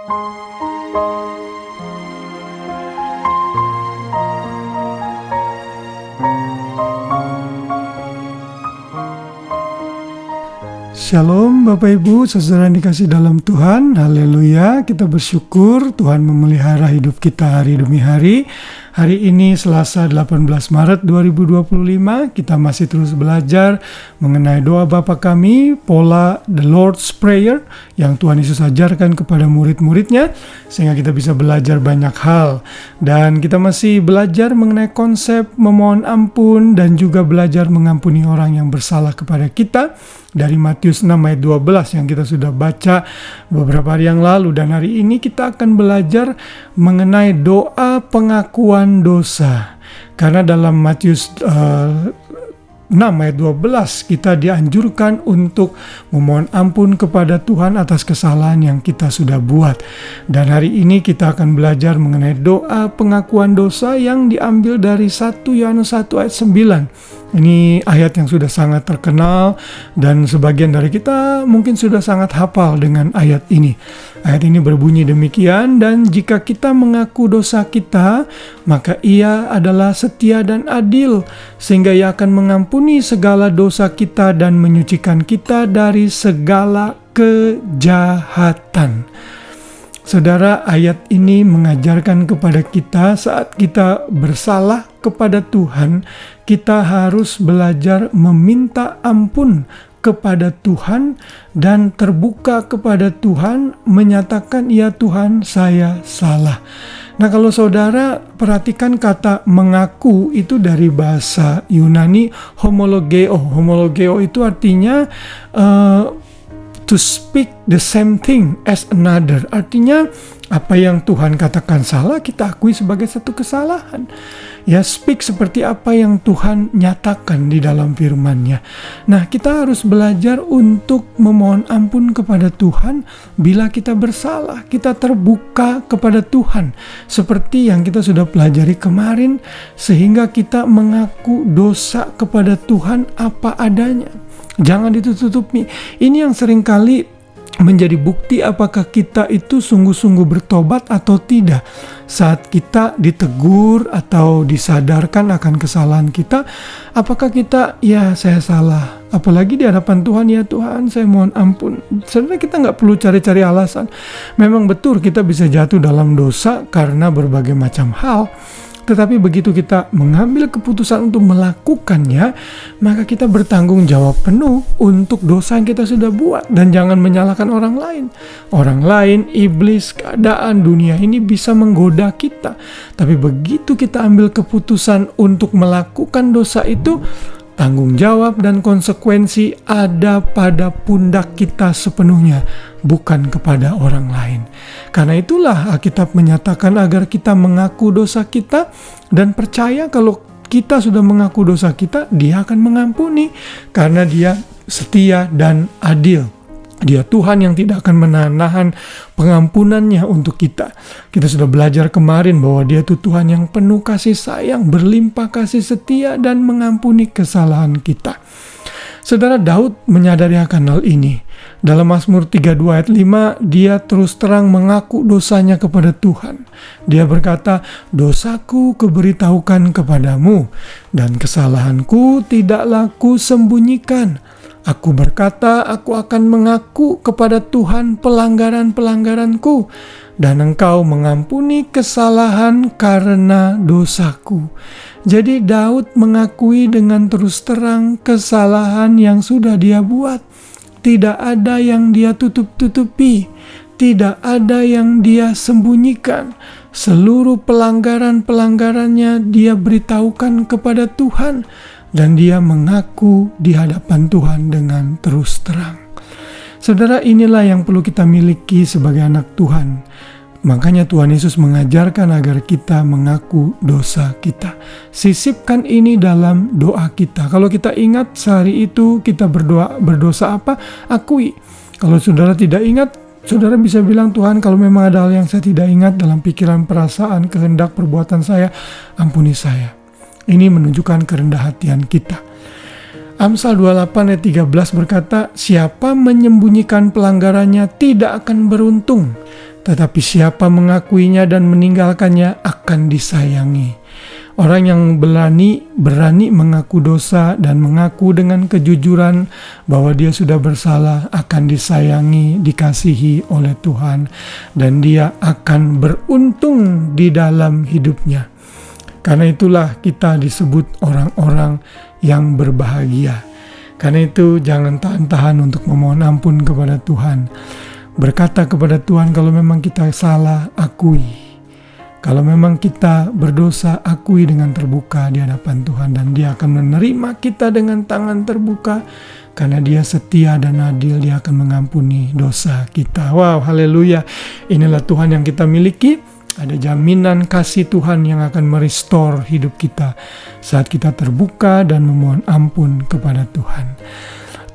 Shalom Bapak Ibu, saudara yang dikasih dalam Tuhan, haleluya. Kita bersyukur Tuhan memelihara hidup kita hari demi hari. Hari ini Selasa 18 Maret 2025, kita masih terus belajar mengenai doa Bapa kami, pola The Lord's Prayer yang Tuhan Yesus ajarkan kepada murid-muridnya, sehingga kita bisa belajar banyak hal. Dan kita masih belajar mengenai konsep memohon ampun dan juga belajar mengampuni orang yang bersalah kepada kita dari Matius 6 ayat 12 yang kita sudah baca beberapa hari yang lalu. Dan hari ini kita akan belajar mengenai doa pengakuan dosa. Karena dalam Matius 6 ayat 12 kita dianjurkan untuk memohon ampun kepada Tuhan atas kesalahan yang kita sudah buat. Dan hari ini kita akan belajar mengenai doa pengakuan dosa yang diambil dari 1 Yohanes 1 ayat 9. Ini ayat yang sudah sangat terkenal dan sebagian dari kita mungkin sudah sangat hafal dengan ayat ini. Ayat ini berbunyi demikian, dan jika kita mengaku dosa kita, maka Ia adalah setia dan adil, sehingga Ia akan mengampuni segala dosa kita dan menyucikan kita dari segala kejahatan. Saudara, ayat ini mengajarkan kepada kita saat kita bersalah kepada Tuhan, kita harus belajar meminta ampun kepada Tuhan dan terbuka kepada Tuhan, menyatakan, "Ya Tuhan, saya salah." Nah, kalau saudara perhatikan kata mengaku itu dari bahasa Yunani homologeo. Homologeo itu artinya to speak the same thing as another. Artinya apa yang Tuhan katakan salah, kita akui sebagai satu kesalahan. Ya, speak seperti apa yang Tuhan nyatakan di dalam firman-Nya. Nah, kita harus belajar untuk memohon ampun kepada Tuhan bila kita bersalah. Kita terbuka kepada Tuhan seperti yang kita sudah pelajari kemarin, sehingga kita mengaku dosa kepada Tuhan apa adanya. Jangan ditutupi. Ini yang seringkali menjadi bukti apakah kita itu sungguh-sungguh bertobat atau tidak. Saat kita ditegur atau disadarkan akan kesalahan kita, apakah kita, "Ya, saya salah." Apalagi di hadapan Tuhan, "Ya Tuhan, saya mohon ampun." Sebenarnya kita nggak perlu cari-cari alasan. Memang betul kita bisa jatuh dalam dosa karena berbagai macam hal. Tetapi begitu kita mengambil keputusan untuk melakukannya, maka kita bertanggung jawab penuh untuk dosa yang kita sudah buat. Dan jangan menyalahkan orang lain. Orang lain, iblis, keadaan, dunia ini bisa menggoda kita. Tapi begitu kita ambil keputusan untuk melakukan dosa itu, tanggung jawab dan konsekuensi ada pada pundak kita sepenuhnya, bukan kepada orang lain. Karena itulah Alkitab menyatakan agar kita mengaku dosa kita dan percaya kalau kita sudah mengaku dosa kita, Dia akan mengampuni karena Dia setia dan adil. Dia Tuhan yang tidak akan menahan pengampunannya untuk kita. Kita sudah belajar kemarin bahwa Dia itu Tuhan yang penuh kasih sayang, berlimpah kasih setia, dan mengampuni kesalahan kita. Saudara, Daud menyadari akan hal ini. Dalam Mazmur 32 ayat 5, dia terus terang mengaku dosanya kepada Tuhan. Dia berkata, "Dosaku kuberitahukan kepadamu, dan kesalahanku tidaklah kusembunyikan. Aku berkata, aku akan mengaku kepada Tuhan pelanggaran-pelanggaranku, dan Engkau mengampuni kesalahan karena dosaku." Jadi Daud mengakui dengan terus terang kesalahan yang sudah dia buat. Tidak ada yang dia tutup-tutupi, tidak ada yang dia sembunyikan. Seluruh pelanggaran-pelanggarannya dia beritahukan kepada Tuhan, dan dia mengaku di hadapan Tuhan dengan terus terang. Saudara, inilah yang perlu kita miliki sebagai anak Tuhan. Makanya Tuhan Yesus mengajarkan agar kita mengaku dosa kita. Sisipkan ini dalam doa kita. Kalau kita ingat sehari itu kita berdosa apa, akui. Kalau saudara tidak ingat, saudara bisa bilang, "Tuhan, kalau memang ada hal yang saya tidak ingat dalam pikiran, perasaan, kehendak, perbuatan saya, ampuni saya." Ini menunjukkan kerendahan hatian kita. Amsal 28 ayat 13 berkata, siapa menyembunyikan pelanggarannya tidak akan beruntung, tetapi siapa mengakuinya dan meninggalkannya akan disayangi. Orang yang berani mengaku dosa dan mengaku dengan kejujuran bahwa dia sudah bersalah akan disayangi, dikasihi oleh Tuhan, dan dia akan beruntung di dalam hidupnya. Karena itulah kita disebut orang-orang yang berbahagia. Karena itu jangan tahan-tahan untuk memohon ampun kepada Tuhan. Berkata kepada Tuhan, kalau memang kita salah, akui. Kalau memang kita berdosa, akui dengan terbuka di hadapan Tuhan, dan Dia akan menerima kita dengan tangan terbuka. Karena Dia setia dan adil, Dia akan mengampuni dosa kita. Wow, haleluya. Inilah Tuhan yang kita miliki. Ada jaminan kasih Tuhan yang akan merestore hidup kita saat kita terbuka dan memohon ampun kepada Tuhan.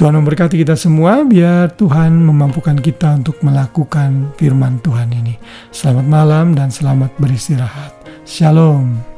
Tuhan memberkati kita semua, biar Tuhan memampukan kita untuk melakukan firman Tuhan ini. Selamat malam dan selamat beristirahat. Shalom.